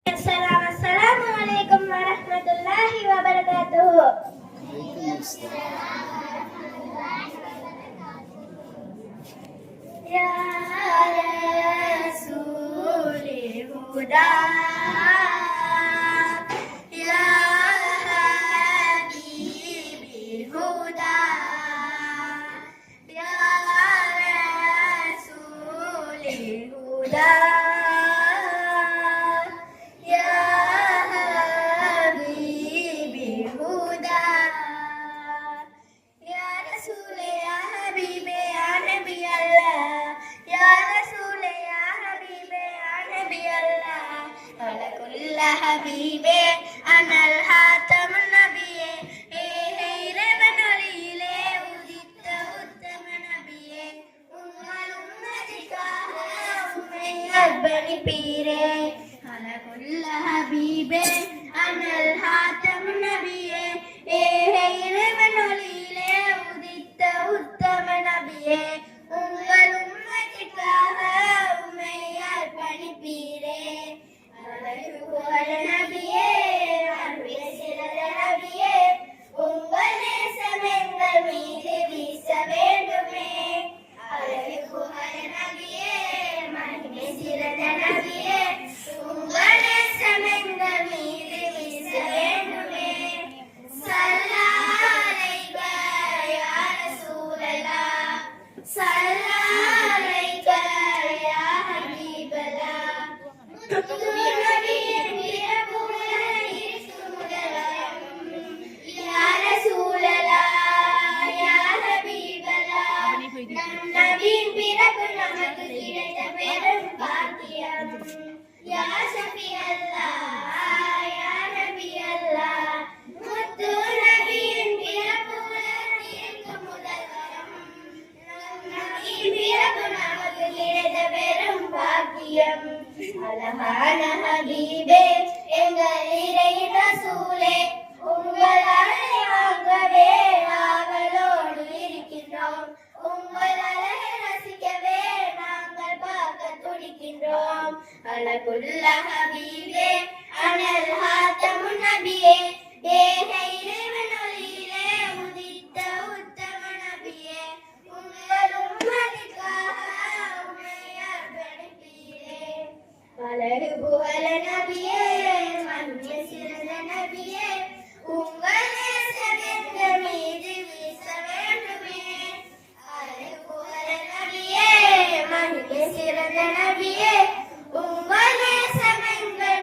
Assalamualaikum warahmatullahi wabarakatuh. Ya Rasulul Huda, Ya Habibul Huda, Ya Rasulul Huda. ഹബീബേ അനൽ ഹാത്തമുൻ നബിയേ ഇരവനൊളിയിലെ ഉദിത്ത ഉത്തമ നബിയേ ഉമ്മലുമ്മതിക്കാഹ ഉമ്മയബ്ബനി പീരേ അലകുല്ല ഹബീബേ അനൽ ഹാത്തമുൻ നബിയേ ഇരവനൊളിയിലെ ഉദിത്ത ഉത്തമ നബിയേ ഉമ്മലുമ്മതിക്കാഹ ഉമ്മയബ്ബനി പീരേ அழகான ஹபீபே எங்கள் இறை ரசூலே உங்கள் அழகை வாங்கவே ஆவலோடு இருக்கின்றோம் உங்கள் அழகை ரசிக்கவே நாங்கள் பார்க்க துடிக்கின்றோம் அழகுள்ள ஹபீபே அனல் ஹாத்தமுன் நபியே